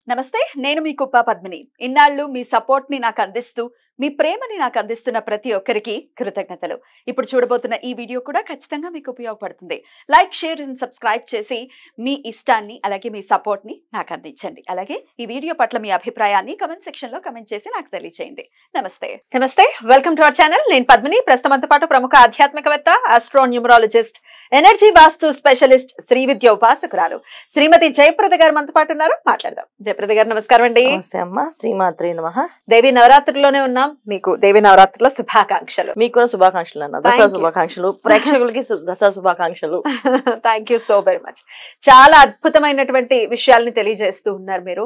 నమస్తే నేను మీ కుప్ప పద్మిని ఇన్నాళ్ళు మీ సపోర్ట్ ని నాకు అందిస్తూ మీ ప్రేమని నాకు అందిస్తున్న ప్రతి ఒక్కరికి కృతజ్ఞతలు ఇప్పుడు చూడబోతున్న ఈ వీడియో కూడా ఖచ్చితంగా మీకు ఉపయోగపడుతుంది లైక్ షేర్ అండ్ సబ్స్క్రైబ్ చేసి మీ ఇష్టాన్ని అలాగే మీ సపోర్ట్ ని నాకు అందించండి అలాగే ఈ వీడియో పట్ల మీ అభిప్రాయాన్ని కమెంట్ సెక్షన్ లో కమెంట్ చేసి నాకు తెలియజేయండి నమస్తే వెల్కమ్ టు అవర్ ఛానల్ నేను పద్మిని ప్రస్తుతంతో పాటు ప్రముఖ ఆధ్యాత్మికవేత్త ఆస్ట్రో న్యూమరాలజిస్ట్ ఎనర్జీ వాస్తు స్పెషలిస్ట్ శ్రీ విద్య ఉపాసకురాలు శ్రీమతి జయప్రద గారు మనతో పాటు ఉన్నారు మాట్లాడదాం జయప్రద గారు నమస్కారం అండి నమస్తే అమ్మ శ్రీమాత్రే నమః దేవి నవరాత్రిలోనే ఉన్నాం మీకు దేవి నవరాత్రిలో శుభాకాంక్షలు మీకు కూడా శుభాకాంక్షలు అన్న దసరా శుభాకాంక్షలు ప్రేక్షకులకి దసరా శుభాకాంక్షలు thank you so very much చాలా అద్భుతమైనటువంటి విషయాల్ని తెలియజేస్తూ ఉన్నారు మీరు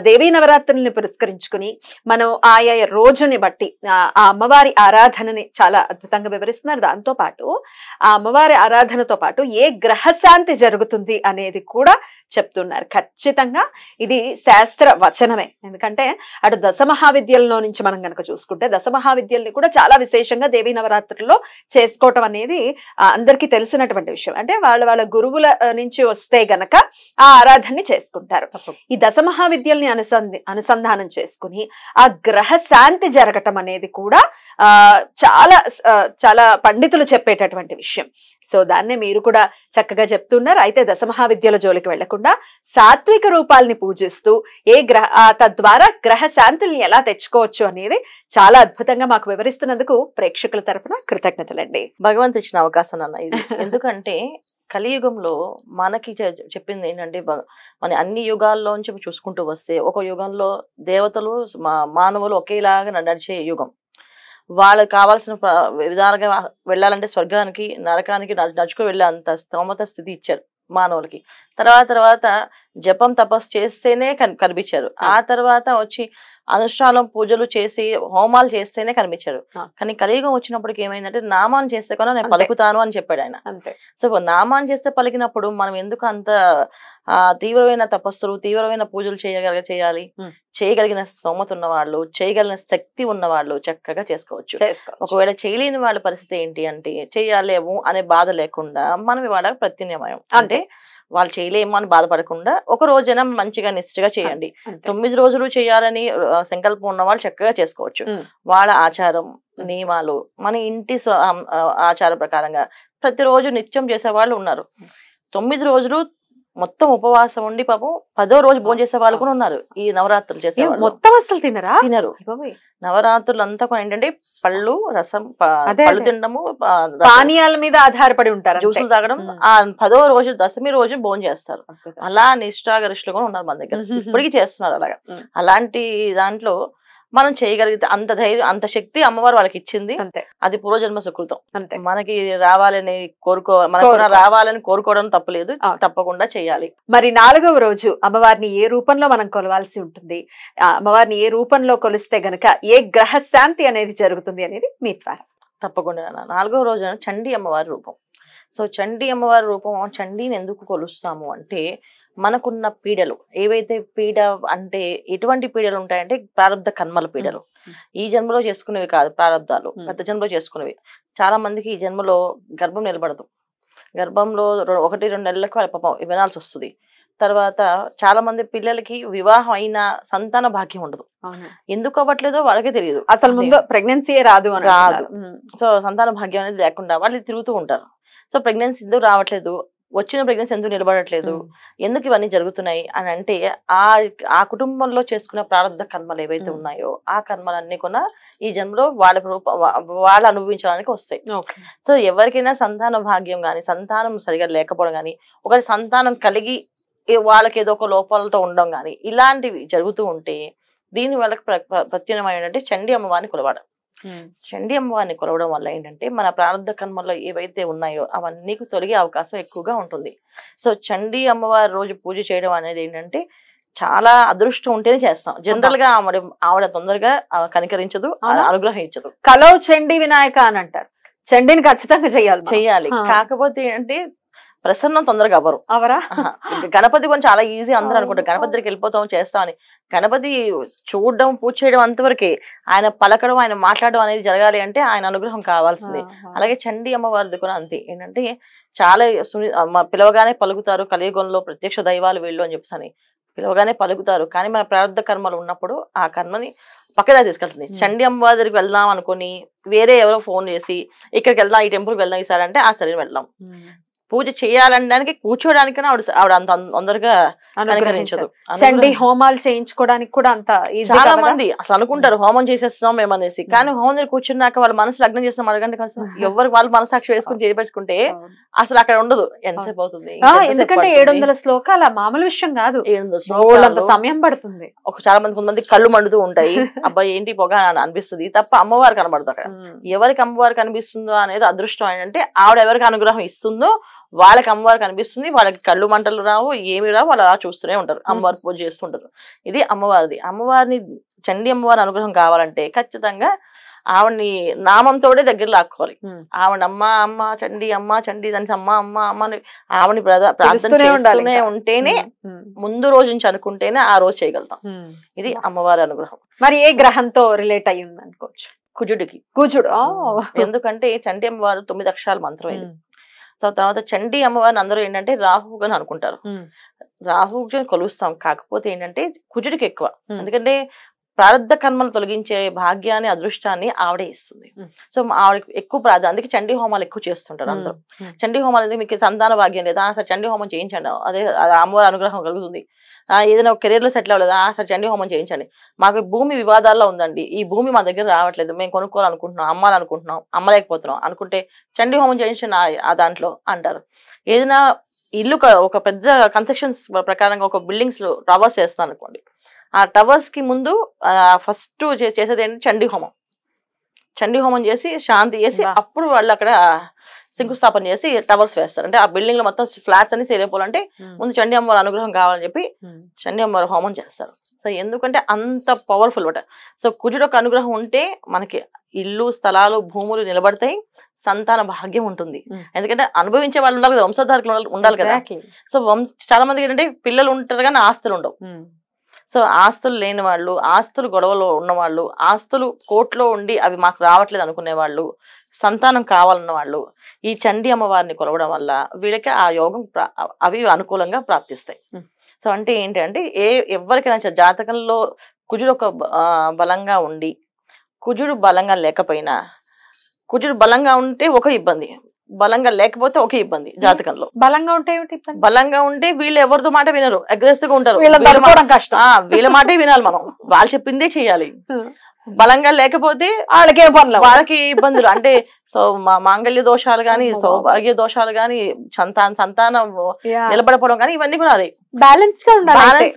దేవీ నవరాత్రుల్ని పురస్కరించుకుని మనం ఆయా రోజుని బట్టి ఆ అమ్మవారి ఆరాధనని చాలా అద్భుతంగా వివరిస్తున్నారు దాంతో పాటు ఆ అమ్మవారి ఆరాధనతో పాటు ఏ గ్రహశాంతి జరుగుతుంది అనేది కూడా చెప్తున్నారు ఖచ్చితంగా ఇది శాస్త్ర వచనమే ఎందుకంటే అటు దశ మహావిద్యల్లో నుంచి మనం కనుక చూసుకుంటే దశ మహావిద్యల్ని కూడా చాలా విశేషంగా దేవీ నవరాత్రుల్లో చేసుకోవటం అనేది అందరికీ తెలిసినటువంటి విషయం అంటే వాళ్ళ గురువుల నుంచి వస్తే గనక ఆ ఆరాధనని చేసుకుంటారు ఈ దశ మహావిద్యల్ని అనుసంధానం చేసుకుని ఆ గ్రహ శాంతి జరగటం అనేది కూడా చాలా చాలా పండితులు చెప్పేటటువంటి విషయం సో దాన్నే మీరు కూడా చక్కగా చెప్తున్నారు అయితే దశ మహావిద్యల జోలికి వెళ్లకుండా సాత్విక రూపాలని పూజిస్తూ తద్వారా గ్రహ శాంతుల్ని ఎలా తెచ్చుకోవచ్చు అనేది చాలా అద్భుతంగా మాకు వివరిస్తున్నందుకు ప్రేక్షకుల తరపున కృతజ్ఞతలండి భగవంతు ఇచ్చిన అవకాశం అన్న ఇది ఎందుకంటే కలియుగంలో మనకి చెప్పింది ఏంటంటే మన అన్ని యుగాల్లోంచి చూసుకుంటూ వస్తే ఒక యుగంలో దేవతలు మానవులు ఒకేలాగా నడిచే యుగం వాళ్ళకి కావాల్సిన విధాలుగా వెళ్ళాలంటే స్వర్గానికి నరకానికి నడుచుకు వెళ్ళే అంత స్తోమత స్థితి ఇచ్చారు మానవులకి తర్వాత జపం తపస్సు చేస్తేనే కనిపించారు ఆ తర్వాత వచ్చి అనుష్ఠానం పూజలు చేసి హోమాలు చేస్తేనే కనిపించారు కానీ కలియుగం వచ్చినప్పటికి ఏమైందంటే నామాన్ని చేస్తే కూడా నేను పలుకుతాను అని చెప్పాడు ఆయన సో నామాన్ని చేస్తే పలికినప్పుడు మనం ఎందుకు అంత తీవ్రమైన తపస్సులు తీవ్రమైన పూజలు చేయాలి చేయగలిగిన స్తోమత ఉన్న వాళ్ళు చేయగలిగిన శక్తి ఉన్న వాళ్ళు చక్కగా చేసుకోవచ్చు ఒకవేళ చేయలేని వాళ్ళ పరిస్థితి ఏంటి అంటే చెయ్యాలేము అనే బాధ లేకుండా మనం ఇవాళ ప్రత్యామ్నాయం అంటే వాళ్ళు చేయలేమో అని బాధపడకుండా ఒక రోజైనా మంచిగా నిష్ఠగా చేయండి 9 రోజులు చేయాలని సంకల్పం ఉన్న వాళ్ళు చక్కగా చేసుకోవచ్చు వాళ్ళ ఆచారం నియమాలు మన ఇంటి ఆచార ప్రకారంగా ప్రతిరోజు నిత్యం చేసే వాళ్ళు ఉన్నారు 9 రోజులు మొత్తం ఉపవాసం ఉండి పాపం 10వ రోజు భోజనం చేసే వాళ్ళు కూడా ఉన్నారు ఈ నవరాత్రులు చేసే మొత్తం అసలు తినరు నవరాత్రులు అంతా కూడా ఏంటంటే పళ్ళు రసం పళ్ళు తినడము పానీయాల మీద ఆధారపడి ఉంటారు జ్యూసులు తాగడం ఆ 10వ రోజు దశమి రోజు భోజనం చేస్తారు అలా నిష్ఠాగరిష్ఠులు కూడా ఉన్నారు మన దగ్గర ఇప్పటికీ చేస్తున్నారు అలాగా అలాంటి దాంట్లో మనం చేయగలిగితే అంత ధైర్యం అంత శక్తి అమ్మవారు వాళ్ళకి ఇచ్చింది అది పూర్వజన్మ సుకృతం మనకి రావాలని రావాలని కోరుకోవడం తప్పలేదు తప్పకుండా చేయాలి మరి 4వ రోజు అమ్మవారిని ఏ రూపంలో మనం కొలవాల్సి ఉంటుంది అమ్మవారిని ఏ రూపంలో కొలిస్తే గనక ఏ గ్రహ శాంతి అనేది జరుగుతుంది అనేది మీ ద్వారా తప్పకుండా 4వ రోజున చండీ అమ్మవారి రూపం సో చండీ అమ్మవారి రూపం చండీని ఎందుకు కొలుస్తాము అంటే మనకున్న పీడలు ఏవైతే పీడ అంటే ఎటువంటి పీడలు ఉంటాయంటే ప్రారంధ కర్మల పీడలు ఈ జన్మలో చేసుకునేవి కాదు ప్రారంధాలు గత జన్మలో చేసుకునేవి చాలా మందికి ఈ జన్మలో గర్భం నిలబడదు గర్భంలో 1-2 నెలలకు వాళ్ళ పాపం వినాల్సి వస్తుంది తర్వాత చాలా మంది పిల్లలకి వివాహం అయిన సంతాన భాగ్యం ఉండదు ఎందుకు అవ్వట్లేదో వాళ్ళకే తెలియదు అసలు ముందు ప్రెగ్నెన్సీ రాదు సో సంతాన భాగ్యం అనేది లేకుండా వాళ్ళు తిరుగుతూ ఉంటారు సో ప్రెగ్నెన్సీ ఎందుకు రావట్లేదు వచ్చిన ప్రెగ్నెన్సీ ఎందుకు నిలబడట్లేదు ఎందుకు ఇవన్నీ జరుగుతున్నాయి అని అంటే ఆ కుటుంబంలో చేసుకున్న ప్రారంభ కర్మలు ఏవైతే ఉన్నాయో ఆ కర్మలన్నీ కూడా ఈ జన్మలో వాళ్ళు అనుభవించడానికి వస్తాయి సో ఎవరికైనా సంతాన భాగ్యం కానీ సంతానం సరిగా లేకపోవడం కానీ ఒకరి సంతానం కలిగి వాళ్ళకి ఏదో ఒక లోపాలతో ఉండడం కానీ ఇలాంటివి జరుగుతూ ఉంటే దీని వాళ్ళకి ప్రత్యామ్నాయం ఏంటంటే చండీ అమ్మవారిని కొలవడం చండీ అమ్మవారిని కొలవడం వల్ల ఏంటంటే మన ప్రారంభ కర్మల్లో ఏవైతే ఉన్నాయో అవన్నీ తొలగే అవకాశం ఎక్కువగా ఉంటుంది సో చండీ అమ్మవారి రోజు పూజ చేయడం అనేది ఏంటంటే చాలా అదృష్టం ఉంటేనే చేస్తాం జనరల్ గా ఆవిడ తొందరగా కనికరించదు అనుగ్రహించదు కలో చండీ వినాయక అని అంటారు చండీని ఖచ్చితంగా చేయాలి కాకపోతే ఏంటంటే ప్రసన్నం తొందరగా అవరా గణపతి కొంచెం చాలా ఈజీ అందరూ అనుకుంటారు గణపతి దగ్గరికి వెళ్ళిపోతాం చేస్తామని గణపతి చూడడం పూజ చేయడం అంతవరకే ఆయన పలకడం ఆయన మాట్లాడడం అనేది జరగాలి అంటే ఆయన అనుగ్రహం కావాల్సిందే అలాగే చండీ అమ్మవారిది కూడా అంతే ఏంటంటే చాలా పిలవగానే పలుకుతారు కలియుగంలో ప్రత్యక్ష దైవాలు వీళ్ళు అని చెప్పని పిలవగానే పలుకుతారు, కానీ మన ప్రారంభ కర్మలు ఉన్నప్పుడు ఆ కర్మని పక్కన తీసుకెళ్తుంది. చండి అమ్మవారి దగ్గరికి వెళ్దాం అనుకుని వేరే ఎవరో ఫోన్ చేసి ఇక్కడికి వెళ్దాం, ఈ టెంపుల్కి వెళ్దాం ఈసారి అంటే ఆ సరే వెళ్దాం. పూజ చేయాలనడానికి కూర్చోడానికి ఆవిడ అంత తొందరగా అనుగ్రహించదు. చండి హోమాలు చేయించుకోవడానికి కూడా అంత చాలా మంది అసలు అనుకుంటారు హోమం చేసేస్తాం మేమనేసి, కానీ హోమం దగ్గర కూర్చున్నాక వాళ్ళ మనసు లగ్నం చేస్తాం అడగండి కదా, ఎవరు వాళ్ళు మనసాక్షి వేసుకుని చేపెట్టుకుంటే అసలు అక్కడ ఉండదు. ఎంతసేపు అవుతుంది? ఎందుకంటే 700 శ్లోకాలు మామూలు విషయం కాదు, 700 శ్లోకాలు సమయం పడుతుంది. చాలా మంది కొంతమంది కళ్ళు మండుతూ ఉంటాయి, అబ్బాయి ఏంటి పొగ అనిపిస్తుంది తప్ప అమ్మవారు కనబడదు అక్కడ. ఎవరికి అమ్మవారు కనిపిస్తుందో అనేది అదృష్టం. ఏంటంటే ఆవిడ ఎవరికి అనుగ్రహం ఇస్తుందో వాళ్ళకి అమ్మవారు కనిపిస్తుంది, వాళ్ళకి కళ్ళు మంటలు రావు, ఏమి రావు, వాళ్ళు అలా చూస్తూనే ఉంటారు, అమ్మవారి పూజ చేస్తుంటారు. ఇది అమ్మవారిది. అమ్మవారిని చండి అమ్మవారి అనుగ్రహం కావాలంటే ఖచ్చితంగా ఆవిడ్ని నామంతోనే దగ్గర లాక్కోవాలి. ఆవిడ అమ్మ అమ్మ చండి అమ్మ చండి దాని అమ్మ అమ్మ అమ్మ అని ఆవిడని ప్రార్థన చేస్తూనే ఉంటేనే, ముందు రోజు నుంచి అనుకుంటేనే ఆ రోజు చేయగలుగుతాం. ఇది అమ్మవారి అనుగ్రహం. మరి ఏ గ్రహంతో రిలేట్ అయ్యి ఉంది అనుకోవచ్చు? కుజుడికి. కుజుడు. ఎందుకంటే చండి అమ్మవారు 9 అక్షరాల మంత్రం ఇది. సో తర్వాత చండి అమ్మవారిని అందరూ ఏంటంటే రాహుగా అనుకుంటారు, రాహుగా కొలుస్తాం. కాకపోతే ఏంటంటే కుజుడికి ఎక్కువ, ఎందుకంటే ప్రారంధ కర్మలు తొలగించే భాగ్యాన్ని అదృష్టాన్ని ఆవిడే ఇస్తుంది. సో ఆవిడకి ఎక్కువ ప్రాధాన్యత, అందుకే చండీ హోమాలు ఎక్కువ చేస్తుంటారు అందరూ. చండీ హోమాలు ఎందుకు, మీకు సంతాన భాగ్యం లేదా సార్ చండీ హోమం చేయించండి, అదే అమ్మవారి అనుగ్రహం కలుగుతుంది. ఏదైనా ఒక కెరీర్ లో సెటిల్ అవ్వలేదా సార్ చండీ హోమం చేయించండి. మాకు భూమి వివాదాల్లో ఉందండి, ఈ భూమి మా దగ్గర రావట్లేదు, మేము కొనుక్కోవాలనుకుంటున్నాం, అమ్మాలనుకుంటున్నాం, అమ్మలేకపోతున్నాం అనుకుంటే చండీ హోమం చేయించండి ఆ దాంట్లో అంటారు. ఏదైనా ఇల్లు ఒక పెద్ద కన్స్ట్రక్షన్స్ ప్రకారంగా ఒక బిల్డింగ్స్ లో టవర్స్ వేస్తాను అనుకోండి, ఆ టవర్స్ కి ముందు ఫస్ట్ చేసేది ఏంటి చండీ హోమం. చండీ హోమం చేసి శాంతి చేసి అప్పుడు వాళ్ళు అక్కడ శంకుస్థాపన చేసి టవర్స్ వేస్తారు. అంటే ఆ బిల్డింగ్ లో మొత్తం ఫ్లాట్స్ అన్ని సేల్ అయిపోవాలంటే ముందు చండీ అమ్మవారి అనుగ్రహం కావాలని చెప్పి చండీ అమ్మవారి హోమం చేస్తారు. సో ఎందుకంటే అంత పవర్ఫుల్ అనమాట. సో కుజుడు ఒక అనుగ్రహం ఉంటే మనకి ఇల్లు స్థలాలు భూములు నిలబడతాయి, సంతాన భాగ్యం ఉంటుంది. ఎందుకంటే అనుభవించే వాళ్ళు ఉండాలి కదా, వంశధారకులు ఉండాలి కదా. సో చాలా మందికి ఏంటంటే పిల్లలు ఉంటారు కానీ ఆస్తులు ఉండవు. సో ఆస్తులు లేని వాళ్ళు, ఆస్తులు గొడవలో ఉన్నవాళ్ళు, ఆస్తులు కోర్టులో ఉండి అవి మాకు రావట్లేదు అనుకునే వాళ్ళు, సంతానం కావాలన్న వాళ్ళు ఈ చండీ అమ్మవారిని కొలవడం వల్ల వీళ్ళకి ఆ యోగం అవి అనుకూలంగా ప్రాప్తిస్తాయి. సో అంటే ఏంటి అంటే ఎవరికైనా జాతకంలో కుజుడు ఒక బలంగా ఉండి కుజుడు బలంగా లేకపోయినా, కుజుడు బలంగా ఉంటే ఒక ఇబ్బంది, బలంగా లేకపోతే ఒకే ఇబ్బంది. జాతకంలో బలంగా ఉంటే వీళ్ళు ఎవరితో మాట వినరు, అగ్రెసివ్ గా ఉంటారు, వీళ్ళ మాటే వినాలి మనం, వాళ్ళు చెప్పిందే చెయ్యాలి. బలంగా లేకపోతే వాళ్ళకి ఇబ్బందులు, అంటే మాంగళ్య దోషాలు గాని, సౌభాగ్య దోషాలు గాని, సంతానం నిలబడపడం కానీ ఇవన్నీ కూడా అదే బ్యాలెన్స్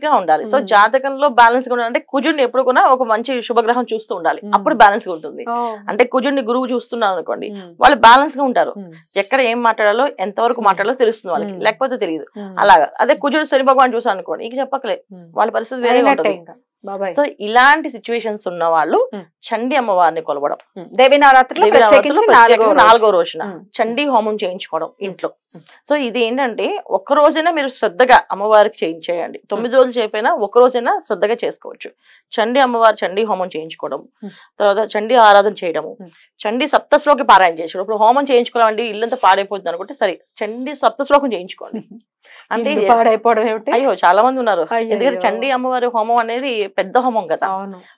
గా ఉండాలి. సో జాతకంలో బ్యాలెన్స్ గా ఉండాలంటే కుజుడిని ఎప్పుడు కూడా ఒక మంచి శుభగ్రహం చూస్తూ ఉండాలి, అప్పుడు బ్యాలెన్స్ గా ఉంటుంది. అంటే కుజుడిని గురువు చూస్తున్నారు అనుకోండి, వాళ్ళు బ్యాలెన్స్ గా ఉంటారు, ఎక్కడ ఏం మాట్లాడాలో ఎంతవరకు మాట్లాడాలో తెలుస్తుంది వాళ్ళకి, లేకపోతే తెలియదు. అలాగా అదే కుజుడు శని భగవాన్ చూసాను అనుకోండి, ఇక చెప్పకలే, వాళ్ళ పరిస్థితి వేరే ఉంటుంది. సో ఇలాంటి సిచ్యువేషన్స్ ఉన్న వాళ్ళు చండీ అమ్మవారిని కొలవడం, దేవి నవరాత్రులు 4వ రోజున చండీ హోమం చేయించుకోవడం ఇంట్లో. సో ఇది ఏంటంటే ఒక్క రోజైనా మీరు శ్రద్ధగా అమ్మవారికి చేయించేయండి, 9 రోజులు చేయకపోయినా ఒక్క రోజైనా శ్రద్ధగా చేసుకోవచ్చు. చండీ అమ్మవారి చండీ హోమం చేయించుకోవడం, తర్వాత చండీ ఆరాధన చేయడము, చండీ సప్తశ్లోకి పారాయణ చేయించుకోవడం. ఇప్పుడు హోమం చేయించుకోవాలండి ఇల్లంతా పాడైపోతుంది అనుకుంటే సరే చండీ సప్తశ్లోకం చేయించుకోండి. అంటే పాడైపోవడం ఏమిటి, అయ్యో చాలా మంది ఉన్నారు. ఎందుకంటే చండీ అమ్మవారి హోమం అనేది పెద్ద హోమం కదా,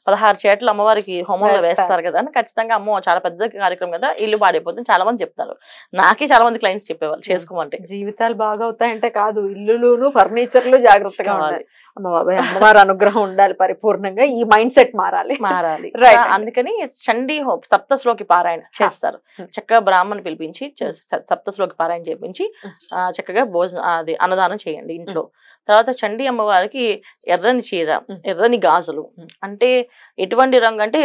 16 చేట్లు అమ్మవారికి హోమంలో వేస్తారు కదా, ఖచ్చితంగా అమ్మ చాలా పెద్ద కార్యక్రమం కదా, ఇల్లు పాడైపోతుంది చాలా మంది చెప్తారు. నాకే చాలా మంది క్లయింట్స్ చెప్పేవాళ్ళు చేసుకోమంటే. జీవితాలు బాగా అవుతాయంటే కాదు, ఇల్లులు ఫర్నిచర్లు జాగ్రత్తగా ఉండాలి, అమ్మవారి అనుగ్రహం ఉండాలి పరిపూర్ణంగా, ఈ మైండ్ సెట్ మారాలి. అందుకని చండీ సప్తశ్లోకి పారాయణ చేస్తారు. చక్కగా బ్రాహ్మణ్ పిలిపించి సప్తశ్లోకి పారాయణ చేపించి చక్కగా భోజనం అది అన్నదానం చేయండి ఇంట్లో. తర్వాత చండీ అమ్మవారికి ఎర్రని చీర, ఎర్రని గాజులు, అంటే ఎటువంటి రంగు అంటే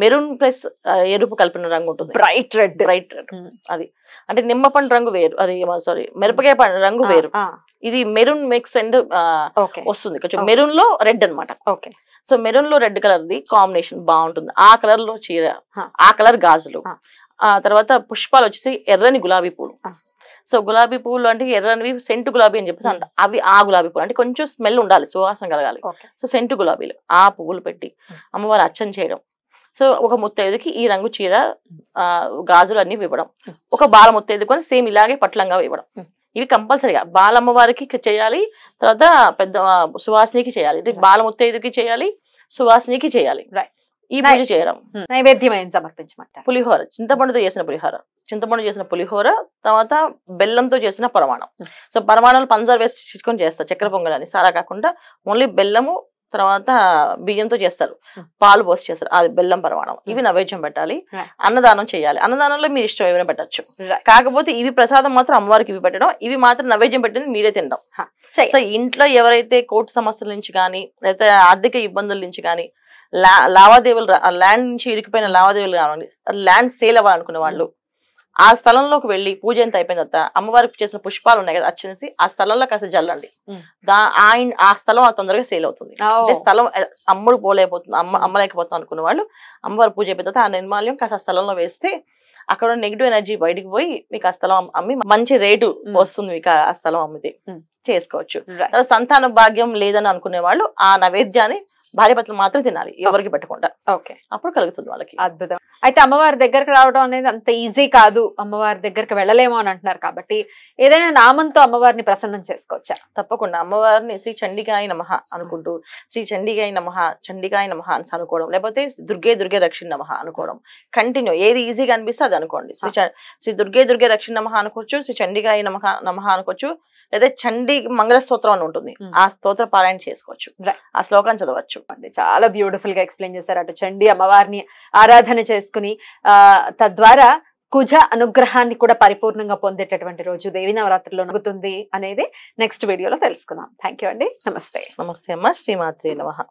మెరూన్ ప్లస్ ఎరుపు కలిపిన రంగు ఉంటుంది, బ్రైట్ రెడ్ అది. అంటే నిమ్మపండు రంగు వేరు, అది సారీ మిరపకాయ పండు రంగు వేరు, ఇది మెరూన్ మిక్స్ అండ్ వస్తుంది, కొంచెం మెరూన్ లో రెడ్ అనమాట. సో మెరూన్ లో రెడ్ కలర్ ది కాంబినేషన్ బాగుంటుంది. ఆ కలర్ లో చీర, ఆ కలర్ గాజులు. ఆ తర్వాత పుష్పాలు వచ్చేసి ఎర్రని గులాబీ పూలు. సో గులాబీ పువ్వులు అంటే ఎర్రనివి సెంటు గులాబీ అని చెప్పేసి అంట, అవి ఆ గులాబీ పువ్వులు అంటే కొంచెం స్మెల్ ఉండాలి, సువాసన కలగాలి. సో సెంటు గులాబీలు ఆ పువ్వులు పెట్టి అమ్మవారు అర్చన చేయడం. సో ఒక ముత్తైదుకి ఈ రంగు చీర గాజులు అన్ని ఇవ్వడం, ఒక బాల ముత్తైదు కొని సేమ్ ఇలాగే పట్లంగా ఇవ్వడం. ఇవి కంపల్సరీగా బాలమ్మవారికి చేయాలి, తర్వాత పెద్ద సువాసినికి చేయాలి, అంటే బాలముత్తైదుకి చేయాలి, సువాసినికి చేయాలి. ఈ పూజ చేయడం. నైవేద్యం ఏం సమర్పించమంటారు? పులిహోర, చింతపండుతో చేసిన పులిహోర, చింతపండు చేసిన పులిహోర, తర్వాత బెల్లంతో చేసిన పరమాణం. సో పరమాణాలు పంచదార వేసి చిట్టుకొని చేస్తారు, చక్కెర పొంగలని సారా కాకుండా ఓన్లీ బెల్లము తర్వాత బియ్యంతో చేస్తారు, పాలు పోసి చేస్తారు, అది బెల్లం పరమాణం. ఇవి నైవేద్యం పెట్టాలి. అన్నదానం చేయాలి. అన్నదానంలో మీరు ఇష్టం ఏమైనా పెట్టచ్చు, కాకపోతే ఇవి ప్రసాదం మాత్రం అమ్మవారికి ఇవి పెట్టడం, ఇవి మాత్రం నైవేద్యం పెట్టింది మీరే తినడం. సో ఇంట్లో ఎవరైతే కోర్టు సమస్యల నుంచి కానీ లేకపోతే ఆర్థిక ఇబ్బందుల నుంచి కానీ లావాదేవీలు ల్యాండ్ నుంచి ఇరికిపోయిన లావాదేవీలు కావాలి, ల్యాండ్ సేల్ అవ్వాలనుకునే వాళ్ళు ఆ స్థలంలోకి వెళ్ళి పూజ ఎంత అయిపోయిన తర్వాత అమ్మవారికి చేసిన పుష్పాలు ఉన్నాయి కదా వచ్చేసి ఆ స్థలంలో కాస్త జల్లండి. ఆ స్థలం తొందరగా సేల్ అవుతుంది. అంటే స్థలం అమ్ముడు పోలేకపోతుంది, అమ్మలేకపోతుంది అనుకున్న వాళ్ళు అమ్మవారి పూజ అయిపోయిన తర్వాత ఆ నిర్మాల్యం కాస్త స్థలంలో వేస్తే అక్కడ నెగిటివ్ ఎనర్జీ బయటికి పోయి మీకు ఆ స్థలం అమ్మి మంచి రేటు వస్తుంది. మీకు ఆ స్థలం అమ్మితే చేసుకోవచ్చు. సంతాన భాగ్యం లేదని అనుకునే వాళ్ళు ఆ నైవేద్యాన్ని భార్యాభర్తలు మాత్రం తినాలి, ఎవరికి పెట్టకుండా. అప్పుడు కలుగుతుంది వాళ్ళకి. అద్భుతం. అయితే అమ్మవారి దగ్గరకు రావడం అనేది అంత ఈజీ కాదు, అమ్మవారి దగ్గరకు వెళ్ళలేమో అని అంటున్నారు కాబట్టి ఏదైనా నామంతో అమ్మవారిని ప్రసన్నం చేసుకోవచ్చా? తప్పకుండా. అమ్మవారిని శ్రీ చండికాయ నమః అనుకుంటూ శ్రీ చండికాయ నమః, చండికాయ నమః అని అనుకోవడం, లేకపోతే దుర్గే రక్షణ నమః అనుకోవడం. కంటిన్యూ ఏది ఈజీగా అనిపిస్తే అది అనుకోండి. శ్రీ దుర్గే రక్షణ నమః అనుకోవచ్చు, శ్రీ చండికాయ నమః అనుకోవచ్చు, లేదా చండీ మంగళ స్తోత్రం అని ఉంటుంది, ఆ స్తోత్ర పారాయణ చేసుకోవచ్చు, ఆ శ్లోకాన్ని చదవచ్చు. చాలా బ్యూటిఫుల్ గా ఎక్స్ప్లెయిన్ చేశారు. అటు చండీ అమ్మవారిని ఆరాధన చేసుకుని తద్వారా కుజ అనుగ్రహాన్ని కూడా పరిపూర్ణంగా పొందేటటువంటి రోజు దేవీ నవరాత్రిలో నగుతుంది అనేది నెక్స్ట్ వీడియోలో తెలుసుకుందాం. థ్యాంక్ యూ అండి. నమస్తే. నమస్తే అమ్మ. శ్రీమాత్రే నమః.